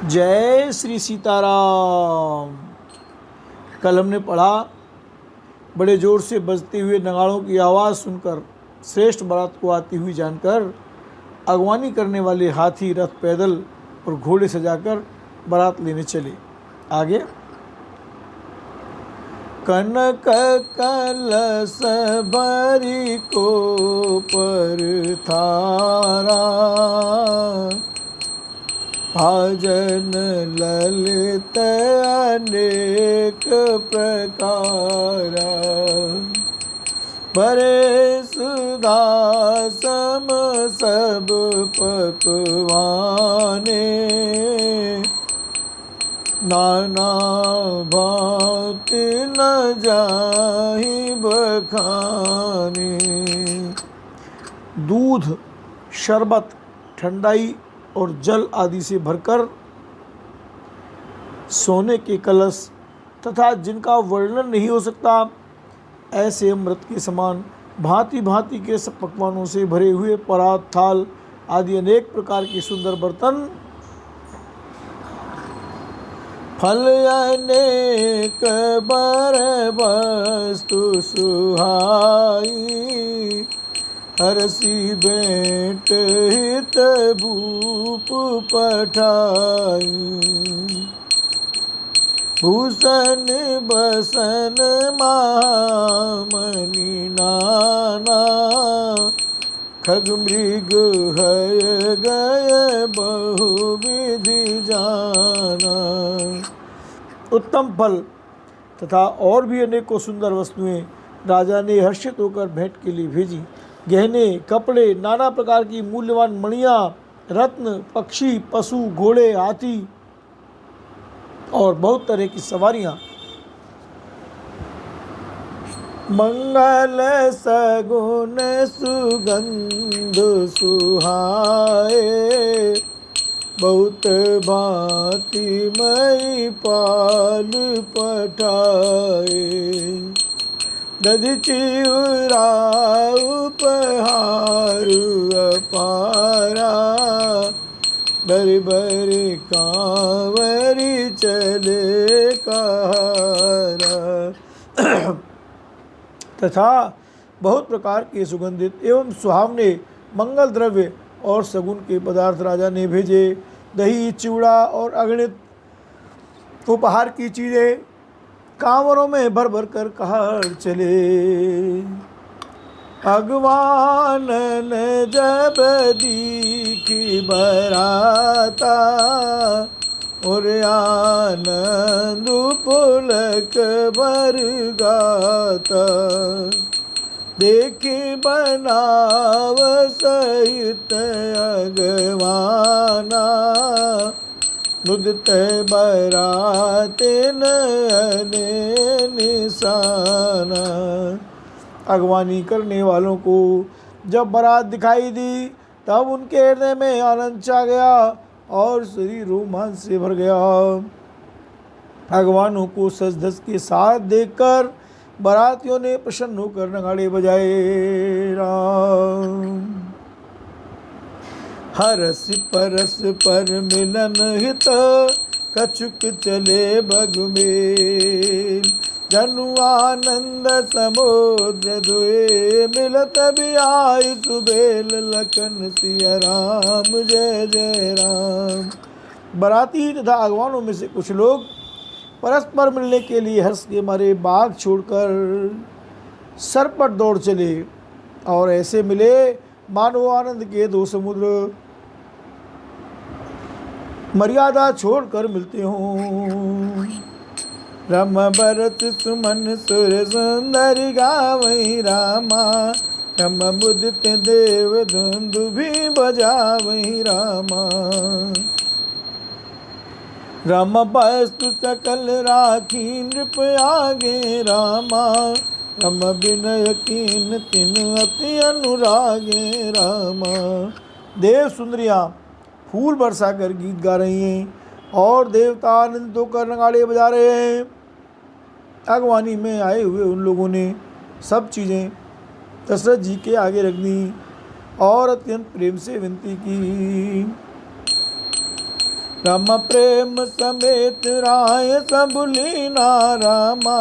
जय श्री सीताराम। कल हमने पढ़ा, बड़े जोर से बजते हुए नगाड़ों की आवाज़ सुनकर, श्रेष्ठ बारात को आती हुई जानकर अगवानी करने वाले हाथी, रथ, पैदल और घोड़े सजाकर बारात लेने चले। आगे, कनक कलश भरी को पर थारा, भाजन ललित अनेक प्रकारा, भरे सुधा सम सब पकवाने, नाना भांति न जाहि बखाने। दूध, शरबत, ठंडाई और जल आदि से भरकर सोने के कलश तथा जिनका वर्णन नहीं हो सकता, ऐसे अमृत के समान भांति भांति के सब पकवानों से भरे हुए परात, थाल आदि अनेक प्रकार के सुंदर बर्तन, फल अनेक बर वस्तु सुहाई, हरसी भेंट हित भूप पठाई, भूषण बसन महामणि नाना, खग मृग हय गय बहुविधि जाना। उत्तम फल तथा और भी अनेकों सुंदर वस्तुएं राजा ने हर्षित होकर भेंट के लिए भेजी। गहने, कपड़े, नाना प्रकार की मूल्यवान मणियाँ, रत्न, पक्षी, पशु, घोड़े, हाथी और बहुत तरह की सवारियाँ। मंगल सगुन सुगंध सुहाए, बहुत भांति मई पाल पठाए, दधि चिउरा उपहार अपारा, बरि बरि कांवरी चले कहारा। तथा बहुत प्रकार के सुगंधित एवं सुहावने मंगल द्रव्य और सगुन के पदार्थ राजा ने भेजे। दही, चिवड़ा और अगणित उपहार की चीज़ें कांवरों में भर भर कर कहार चले। भगवान ने जब दीखी बराता, और आनंद पुलक भर गाता, देखी बनाव सहित अगवाना, मुदत बराते नयने निशाना। अगवानी करने वालों को जब बारात दिखाई दी, तब उनके हृदय में आनंद छा गया और शरीर रोमांच से भर गया। अगवानों को सज धज के साथ देखकर बारातियों ने प्रसन्न होकर नगाड़े बजाए। राम हरस परस पर मिलन हित, कछुक चले बगमेल, जनु आनंद समुद्र दुए, मिलत बियाई सुबेल, लखन सिया राम जय जय राम। बाराती तथा अगवानों में से कुछ लोग परस्पर मिलने के लिए हर्ष के मारे बाग छोड़कर सर पर दौड़ चले और ऐसे मिले मानो आनंद के दो समुद्र मर्यादा छोड़कर मिलते हों। रम भरत सुमन सुर सुंदर गावई रामा, रम मुदित देव धुंधु भी बजावई रामा। राम वस्तु सकल राखी नृप आगे रामा, रम विनय कीन तिन अति अनुरागे रामा। देव सुंदरियाँ फूल बरसा कर गीत गा रही हैं और देवता आनंद होकर नगाड़े बजा रहे हैं। अगवानी में आए हुए उन लोगों ने सब चीज़ें दशरथ जी के आगे रख दी और अत्यंत प्रेम से विनती की। राम प्रेम समेत राय सब लीना रामा,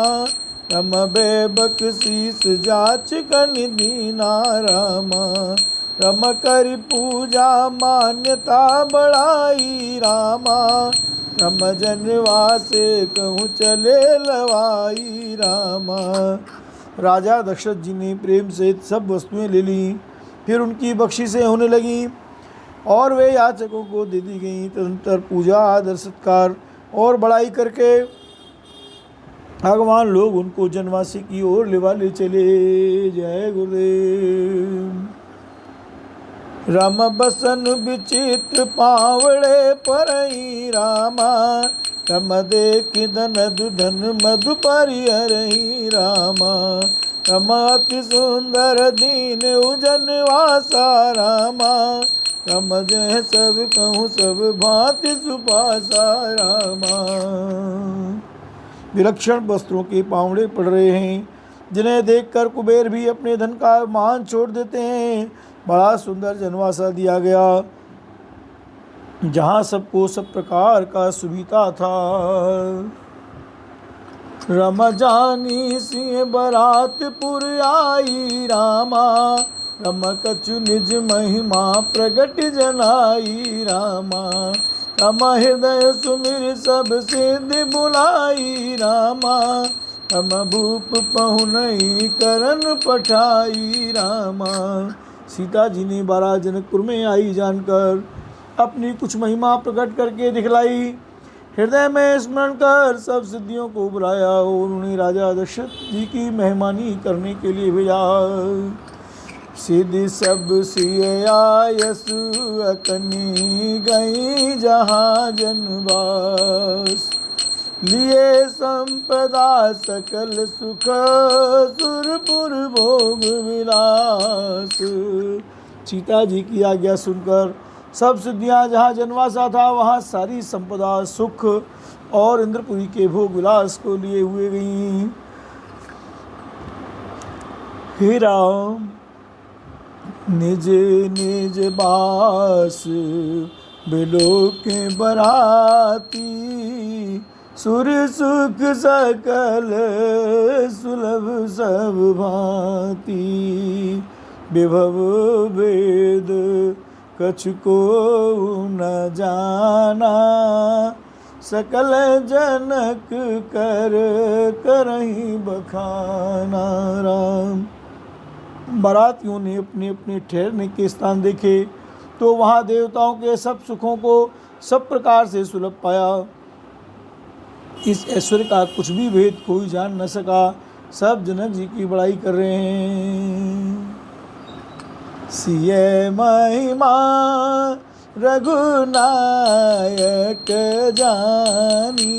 रम बेबक शीस जाच कन दीना रामा, रम कर पूजा मान्यता बढ़ाई रामा, रम जनवासे कहूँ चले लवाई रामा। राजा दशरथ जी ने प्रेम से सब वस्तुएं ले ली, फिर उनकी बख्शिशें होने लगी और वे याचकों को दे दी गई। तदनंतर पूजा आदर सत्कार और बड़ाई करके भगवान लोग उनको जनवासी की ओर ले चले। जय गुरुदेव। राम बसन विचित्र पावड़े परई रामा, रम देखि धन दुधन मधु परिहरई रामा, रम अति सुंदर दीन उजन वासा रामा, रम जय सब कहूँ सब भांति सुपासा रामा। विलक्षण वस्त्रों के पावड़े पड़ रहे हैं, जिन्हें देखकर कुबेर भी अपने धन का मान छोड़ देते हैं। बड़ा सुंदर जनवासा दिया गया, जहाँ सबको सब प्रकार का सुविधा था। रम जानी सिंह बरातपुर आई रामा, रम कछु निज महिमा प्रगट जनाई रामा, रम हृदय सुमिर सब सिद्धि बुलाई रामा, रम भूप पहुनई करन पठाई रामा। सीता जी ने 12 जनकपुर में आई जानकर अपनी कुछ महिमा प्रकट करके दिखलाई। हृदय में स्मरण कर सब सिद्धियों को बुलाया और उन्हें राजा दशरथ जी की मेहमानी करने के लिए भेजा। सिद्धि सब सिय आयसु अकनी गई जहाँ जनवास, लिए संपदा सकल सुख सुरपुर भोग विलास। सीता जी की आज्ञा सुनकर सब सिद्धियाँ जहाँ जनवासा था वहाँ सारी संपदा सुख और इंद्रपुरी के भोग विलास को लिए हुए गई। हे राम निज निज बास बिलोके बराती, सुर सुख सकल सुलभ सब भांति, विभव वेद कछु को न जाना, सकल जनक कर करही बखाना। राम बारातियों ने अपने अपने ठहरने के स्थान देखे तो वहाँ देवताओं के सब सुखों को सब प्रकार से सुलभ पाया। इस ऐश्वर्य का कुछ भी भेद कोई जान न सका। सब जनक जी की बड़ाई कर रहे हैं। सिय महिमा रघुनायक जानी,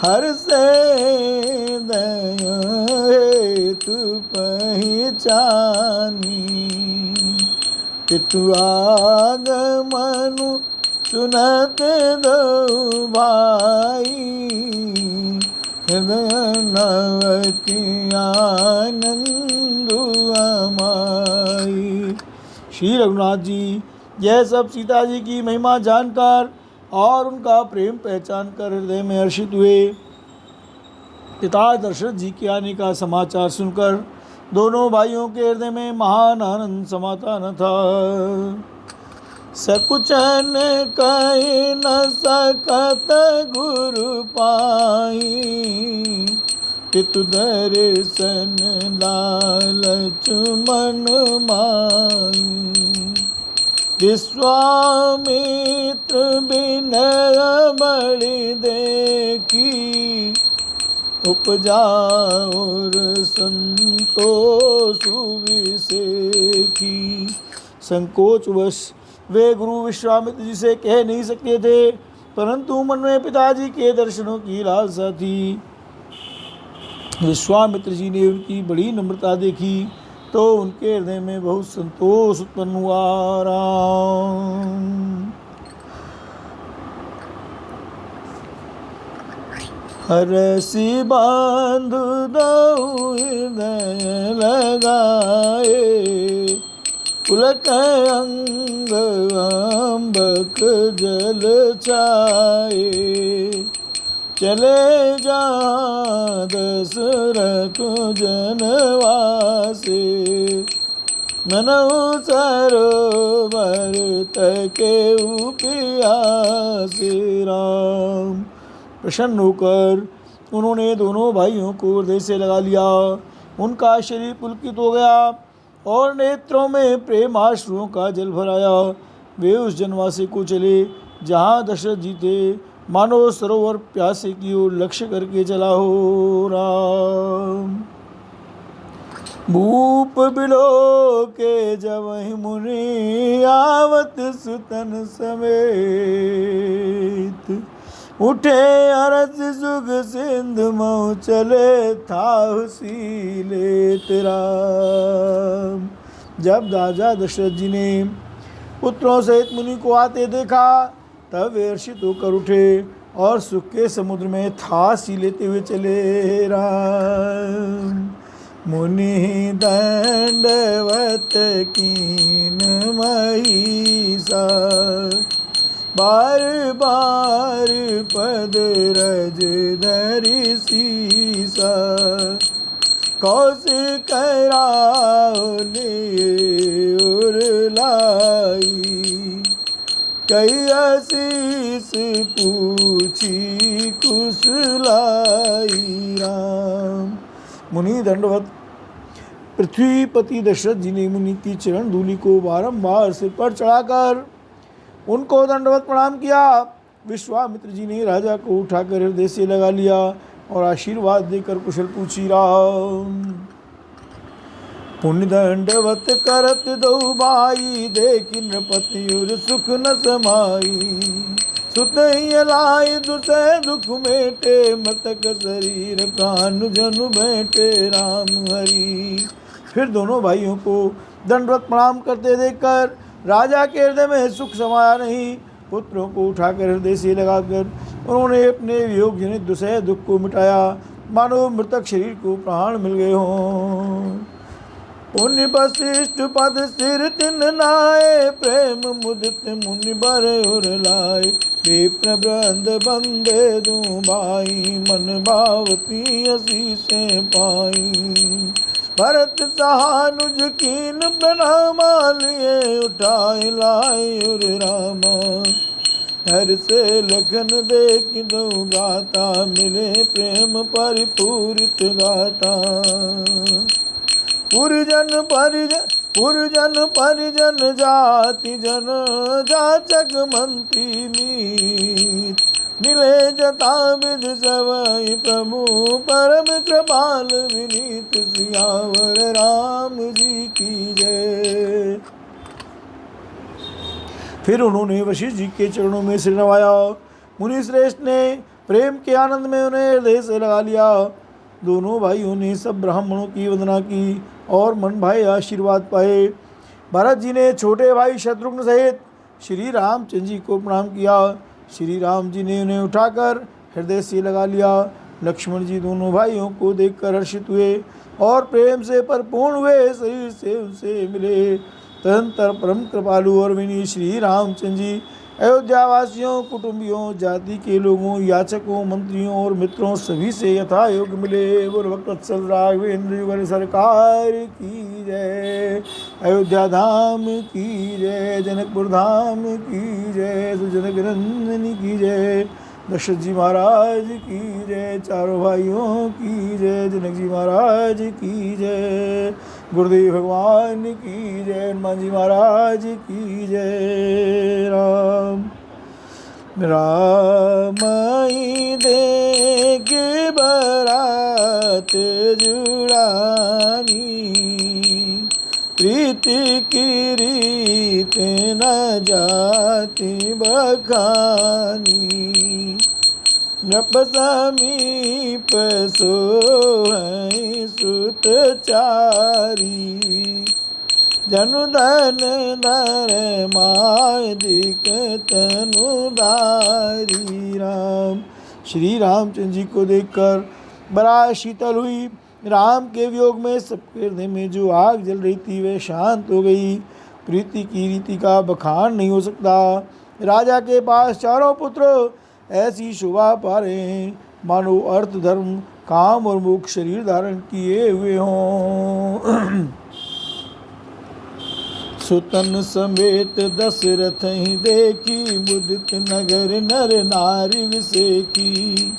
हर से दया हेतु पहचानी, पितु आगमनु सुनत दो भाई, हृदय नवति आनंद अमाई। श्री रघुनाथ जी यह सब सीता जी की महिमा जानकर और उनका प्रेम पहचान कर हृदय में हर्षित हुए। पिता दशरथ जी के आने का समाचार सुनकर दोनों भाइयों के हृदय में महान आनंद समाता न था। सकुचन कह न सकत गुरु पाई, पितु दर्शन लालच मन माई, विश्वामित्र विनय बड़ि देखी, उपजा और संतोष विसेखी। संकोचवश वे गुरु विश्वामित्र जी से कह नहीं सकते थे, परंतु मन में पिताजी के दर्शनों की लालसा थी। विश्वामित्र जी ने उनकी बड़ी नम्रता देखी तो उनके हृदय में बहुत संतोष उत्पन्न हुआ। राम हरसि बांधु दऊ हृदय लगाए, पुलक अंग अम्बक जल छाए, चले जा दशरथ जनवासे, मनहु सरोवर तके प्यासे। राम प्रसन्न होकर उन्होंने दोनों भाइयों को हृदय से लगा लिया। उनका शरीर पुलकित हो गया और नेत्रों में प्रेम आश्रुओं का जल भराया। वे उस जनवासे को चले जहाँ दशरथ जी थे, मानो सरोवर प्यासे की ओर लक्ष्य करके चला हो। राम भूप बिलो के जब मुनि आवत सुतन समेत, उठे अरस सुख सिंध मऊ चले था सीलेत। राम जब राजा दशरथ जी ने पुत्रों सहित मुनि को आते देखा, तब वे हर्षित होकर उठे और सुख के समुद्र में था सी लेते हुए चले। राम मुनि दंडवत कीन महिषा, बार बार पद रज धरि सीसा, कौशिक कराओले उरलाई, कई आशीष पूछी कुशलाई। राम मुनि दंडवत पृथ्वीपति दशरथ जी ने मुनि की चरण धूलि को बारंबार सिर पर चढ़ाकर उनको दंडवत प्रणाम किया। विश्वामित्र जी ने राजा को उठाकर हृदय से लगा लिया और आशीर्वाद देकर कुशल पूछी। राम पुण्य दंडवत करत दो भाई, देखि नृपति और सुख न समाई, सुत ही लाई दुसै दुख मेटे, मृतक शरीर प्राण जनु बैठे राम हरि। फिर दोनों भाइयों को दंडवत प्रणाम करते देखकर राजा के हृदय में सुख समाया नहीं। पुत्रों को उठाकर हृदय से लगाकर उन्होंने अपने वियोग जनित दुसह दुख को मिटाया, मानो मृतक शरीर को प्राण मिल गए हों। पुण्य वशिष्ठ पद सिर तिन नाये, प्रेम मुदित मुनि बर उर लाए, विप्र बृंद बंदे दू भाई, मन भावती असी से पाई। भरत सहानुज कीन प्रणामा लिए, उठाए लाए उर रामा, हर से लखन देख दो गाता, मिले प्रेम परिपूरित गाता। पुरजन परिजन जाति जन, जाचक मंत्री मीत, मिले जता विध सवै प्रभु, परम कृपाल विनीत, सियावर राम जी की जय। फिर उन्होंने वशिष्ठ जी के चरणों में सिर नवाया। मुनि श्रेष्ठ ने प्रेम के आनंद में उन्हें हृदय से लगा लिया। दोनों भाइयों ने सब ब्राह्मणों की वंदना की और मन भाए आशीर्वाद पाए। भरत जी ने छोटे भाई शत्रुघ्न सहित श्री रामचंद्र जी को प्रणाम किया। श्री राम जी ने उन्हें उठाकर हृदय से लगा लिया। लक्ष्मण जी दोनों भाइयों को देखकर हर्षित हुए और प्रेम से परिपूर्ण हुए शरीर से उनसे मिले। तदंतर परम कृपालु और विनीत श्री रामचंद्र जी अयोध्या वासियों, कुटुंबियों, जाति के लोगों, याचकों, मंत्रियों और मित्रों सभी से यथा योग्य मिले। बोल भक्तवत्सल राघवेंद्र युगल सरकार की जय। अयोध्या धाम की जय। जनकपुर धाम की जय। सुजनक नंदनी की जय। दशरथ जी महाराज की जय। चारों भाइयों की जय। जनक जी महाराज की जय। गुरुदेव भगवान की जय। हनुमान जी महाराज की जय। राम रामाई देख बरात जुड़ानी, प्रीति की रीत न जाति बखानी, नृप समीप सोहै सुत चारी, जनुधन धर मादिक तनुदारी। राम श्री रामचंद्र जी को देखकर बड़ा शीतल हुई। राम के वियोग में सबके हृदय में जो आग जल रही थी वह शांत हो गई। प्रीति की रीति का बखान नहीं हो सकता। राजा के पास चारों पुत्र ऐसी शोभा पा रहे हैं मानो अर्थ, धर्म, काम और मोक्ष शरीर धारण किए हुए हों। सुतन समेत दशरथ ही देखी, मुदित नगर नर नारी विसेखी।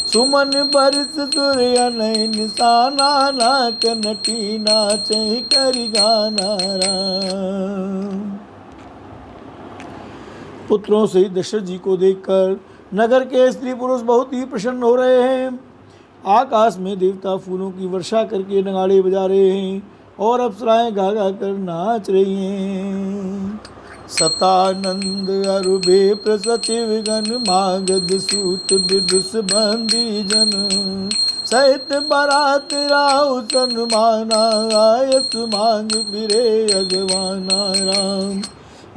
सुमन बरस सूर्य नयन साना, नाक नटी नाचहि करि गाना राम। पुत्रों से दशरथ जी को देखकर नगर के स्त्री पुरुष बहुत ही प्रसन्न हो रहे हैं। आकाश में देवता फूलों की वर्षा करके नगाड़े बजा रहे हैं और अप्सराएं गा गा कर नाच रही हैं। सतानंद अरुबे प्रसचिव गण, मागध सूत विदुष बंदी जन। सहित बारात राउ सन्माना, आयस मांग फिरे अगवाना राम।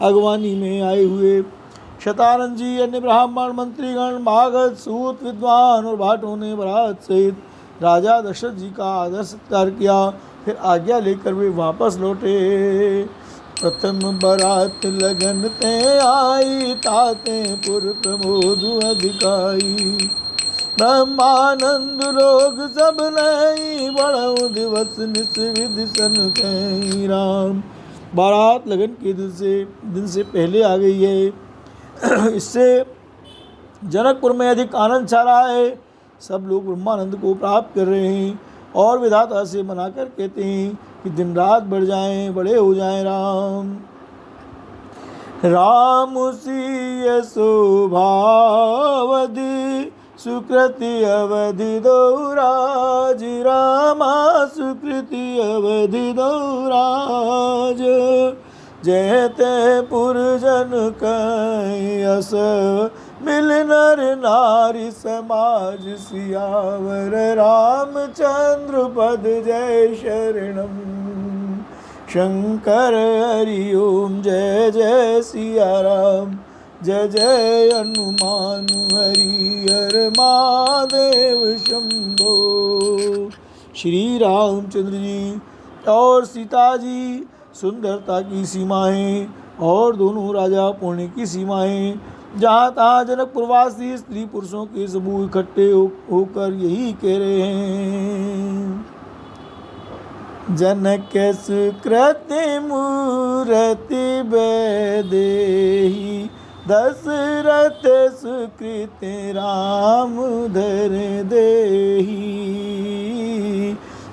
अगवानी में आए हुए शतानंद जी, अन्य ब्राह्मण, मंत्रीगण, मागध, सूत, विद्वान और भाटों ने बारात सहित राजा दशरथ जी का आदर सत्कार किया। फिर आज्ञा लेकर वे वापस लौटे। प्रथम बारात लगन ते आई, ताते पुर प्रमोद अधिकाई। ब्रह्मानंद लोग सब नहीं, बड़ो दिवस निस विधि सन कहीं राम। बारात लगन के दिन से पहले आ गई है। इससे जनकपुर में अधिक आनंद छा रहा है। सब लोग ब्रह्मानंद को प्राप्त कर रहे हैं और विधाता से मनाकर कहते हैं कि दिन रात बढ़ जाएं, बड़े हो जाएं राम। राम सीय शोभावधि, सुकृति अवधि दौराज। रामा सुकृति अवधि दौराज। जयते पुरजन कयस, मिल नर नारी समाज। सियावर रामचंद्र पद जय शरणम। शंकर हरि ओम जय जय सिया राम। जय जय हनुमान हरि हर महादेव शंभो। श्री रामचंद्र जी और सीता जी सुंदरता की सीमाएं और दोनों राजा पुण्य की सीमाएं। जहाँ तहाँ जनकपुरवासी स्त्री पुरुषों के समूह इकट्ठे होकर यही कह रहे हैं। जनक सुकृति मूर्ति बेदेही, दशरथ सुकृति राम धर देही।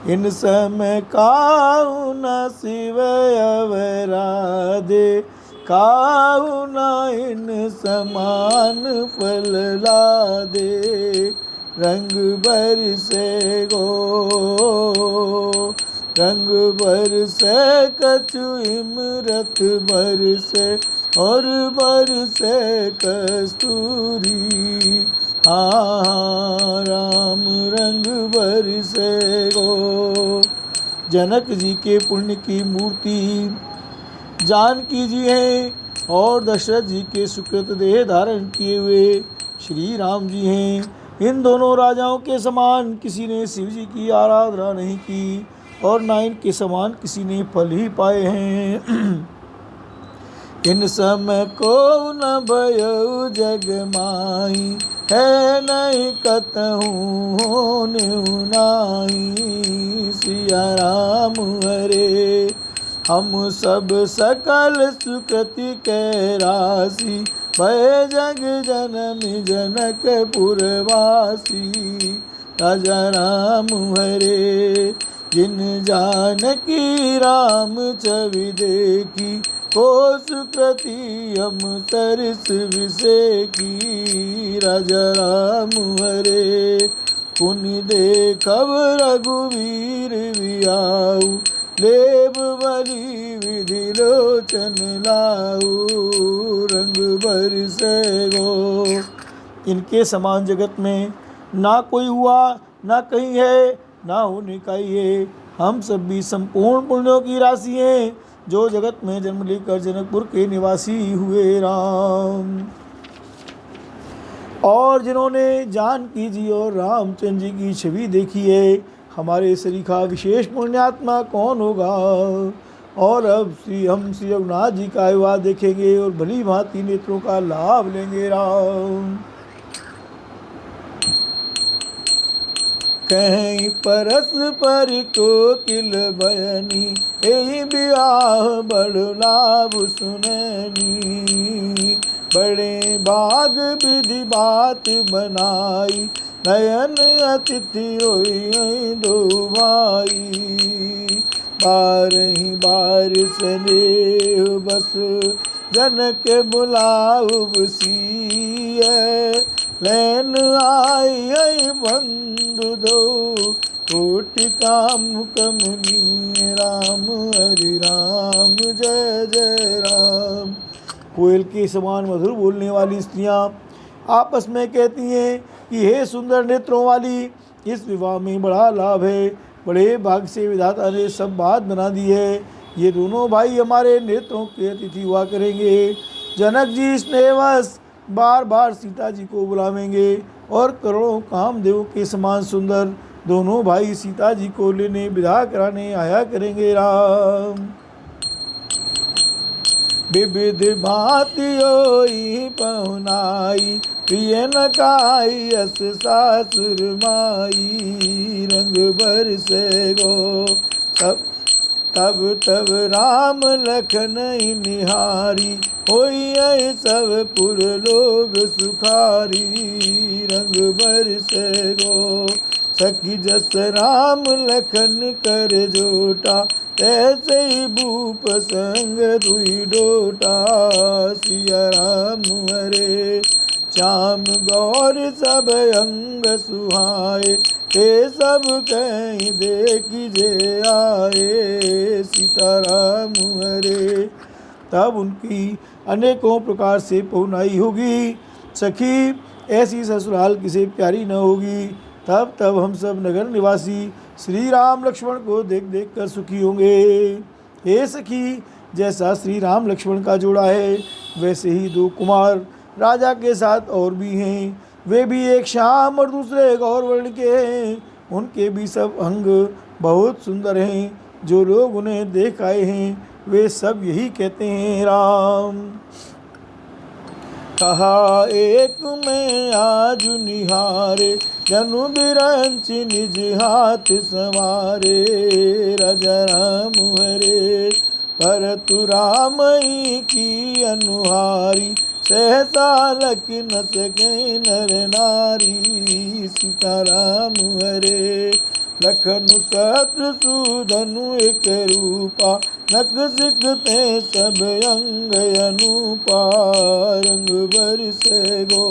इन समय काहु न शिव अवराधे, काहु न इन समान फल लादे। रंग बरसे गो, रंग बरसे कछु इमरत बरसे, और बरसे कस्तूरी। राम रंग बरसे गो। जनक जी के पुण्य की मूर्ति जानकी जी हैं और दशरथ जी के सुकृत देह धारण किए हुए श्री राम जी हैं। इन दोनों राजाओं के समान किसी ने शिव जी की आराधना नहीं की और न इनके समान किसी ने फल ही पाए हैं। इन समय को न भयो जग माही, है नहीं कतहूँ नाही। सिया राम हरे हम सब सकल सुकृति के राशि, भय जग जननी जनकपुरवासी। राजा राम हरे जिन जानकी राम छवि देखी, हो सुकृति हम सरस विषेकी। राजा राम हरे पुनि देखब रघुवीर बियाऊ, लेब बलि विधि लोचन लाऊ। रंग बरसे गो। इनके समान जगत में ना कोई हुआ, ना कहीं है, ना होने का ही है। हम सब भी संपूर्ण पुण्यों की राशि हैं, जो जगत में जन्म लेकर जनकपुर के निवासी हुए राम। और जिन्होंने जानकी जी और रामचंद्र जी की छवि देखी है, हमारे सरीखा विशेष पुण्यात्मा कौन होगा। और अब हम श्री रघुनाथ जी का विवाह देखेंगे और भली भांति नेत्रों का लाभ लेंगे। राम कहीं परस पर कोकिल बयनी, यही ब्याह बड़ लाभ सुनैनी। बड़े भाग विधि बात बनाई, नयन अतिथि होई दो भाई। बारही बार स्नेह बस, जनक बुलाऊ सिय। लैन आई बंधु दो, कोटि काम कमनीय। राम हरि राम जय जय राम। कोयल के समान मधुर बोलने वाली स्त्रियां आपस में कहती हैं कि हे सुंदर नेत्रों वाली, इस विवाह में बड़ा लाभ है। बड़े भाग से विधाता ने सब बात बना दी है। ये दोनों भाई हमारे नेत्रों के अतिथि हुआ करेंगे। जनक जी स्नेहवश बार बार सीता जी को बुलावेंगे और करोड़ों कामदेवों के समान सुंदर दोनों भाई सीता जी को लेने विदा कराने आया करेंगे। राम विविध भांति होई पहुनाई, प्रिय न काई अस सासुर माई। रंग बरसे गो तब तब राम लखन निहारी, होई सब पुर लोग सुखारी। रंग बरसे गो सखी जस राम लखन कर जोटा, ऐसे ही भूप संग दुई डोटा। सिया राम हरे श्याम गौर सब अंग सुहाए, ते सब कहीं देखी जे आए। सीताराम हरे। तब उनकी अनेकों प्रकार से पहुनाई होगी, सखी ऐसी ससुराल किसे प्यारी न होगी। तब हम सब नगर निवासी श्री राम लक्ष्मण को देख देख कर सुखी होंगे। हे सखी, जैसा श्री राम लक्ष्मण का जोड़ा है, वैसे ही दो कुमार राजा के साथ और भी हैं। वे भी एक श्याम और दूसरे गौर वर्ण के हैं। उनके भी सब अंग बहुत सुंदर हैं। जो लोग उन्हें देख आए हैं वे सब यही कहते हैं। राम कहा एक में आज निहारे, जनु बिरंच निज हाथ संवारे। राजा राम हरे परतु रामई की अनुहारी, सहसा लख न सके नर नारी। सीताराम हरे लखनु सहस्र सुधनु एक रूपा, नख सिखते सब अंग अनुपा। रंग बरसे गो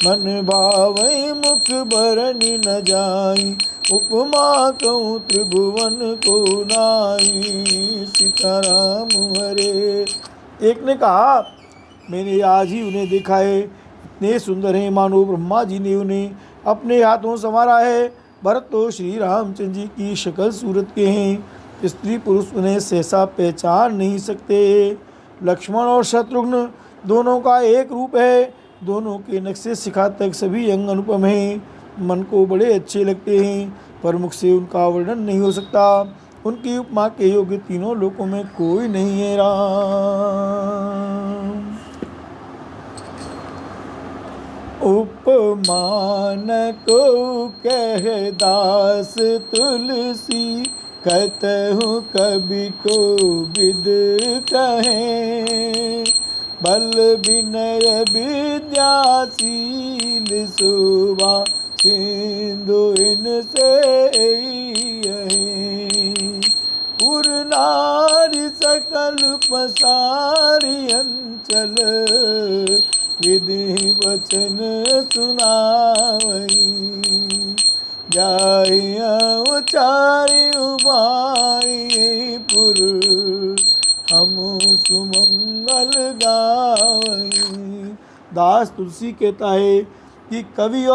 मन भावै, मुख बरनि न जाई। उपमा कहूँ त्रिभुवन को नाई। सीताराम हरे। एक ने कहा, मैंने आज ही उन्हें देखा है, इतने सुंदर हैं मानो ब्रह्मा जी ने उन्हें अपने हाथों संवारा है। भरत तो श्री रामचंद्र जी की शक्ल सूरत के हैं, स्त्री पुरुष उन्हें सहसा पहचान नहीं सकते। लक्ष्मण और शत्रुघ्न दोनों का एक रूप है। दोनों के नक्शे शिखा तक सभी अंग अनुपम हैं, मन को बड़े अच्छे लगते हैं, पर मुख से उनका वर्णन नहीं हो सकता। उनकी उपमा के योग्य तीनों लोकों में कोई नहीं है। राम उपमान को कह दास तुलसी, कहतहु कवि को विद कहें। बल विनय विद्याशील शोभा, सिंधु इनसे पुर नारी सकल पसारी अंचल। विधि वचन सुनावई, जाइया उचारी उबाई। पुर हम सुमंगल गावई। दास तुलसी कहता है कि कवि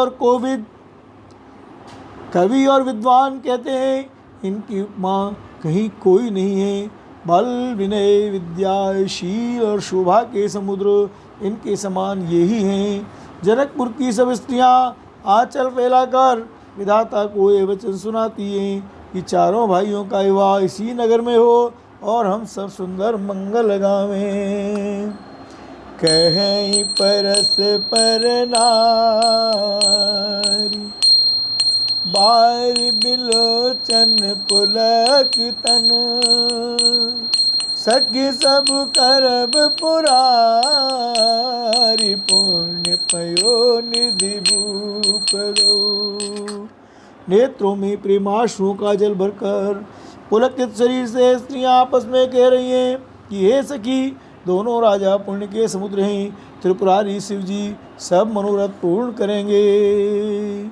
और विद्वान कहते हैं, इनकी उपमा कहीं कोई नहीं है। बल विनय विद्या शील और शोभा के समुद्र इनके समान यही हैं। जनकपुर की सब स्त्रियां आंचल फैलाकर विधाता को ये वचन सुनाती हैं कि चारों भाइयों का विवाह इसी नगर में हो, और हम सब सुंदर मंगल गावें। कहीं परस पर नारी, बारी बिलोचन पुलक तनु, सखी सब करब पुरारी, पुण्य पयो निधि भूप गो। नेत्रों में प्रेमाश्रुओं का जल भरकर पुलकित शरीर से स्त्रियां आपस में कह रही हैं कि हे सखी, दोनों राजा पुण्य के समुद्र हैं, त्रिपुरारी शिव जी सब मनोरथ पूर्ण करेंगे।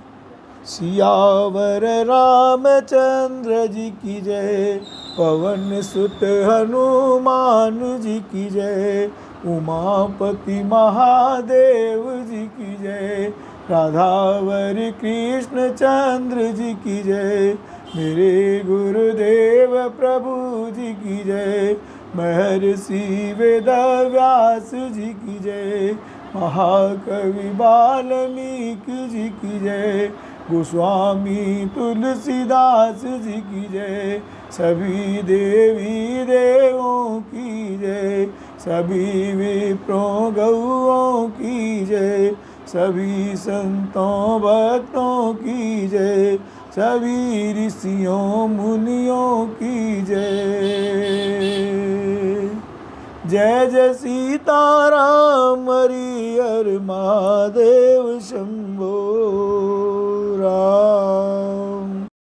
सियावर रामचंद्र जी की जय, पवन सुत हनुमान जी की जय, उमापति महादेव जी की जय, राधावरी कृष्ण चंद्र जी की जय, मेरे गुरुदेव प्रभु जी की जय, महर्षि वेद व्यास जी की जय, महाकवि वाल्मीकि जी की जय, गोस्वामी तुलसीदास जी की जय, सभी देवी देवों की जय, सभी विप्रों गौओं की जय, सभी संतों भक्तों की जय, सभी ऋषियों मुनियों की जय। जय जय सीताराम हरि हर महादेव शंभो राम।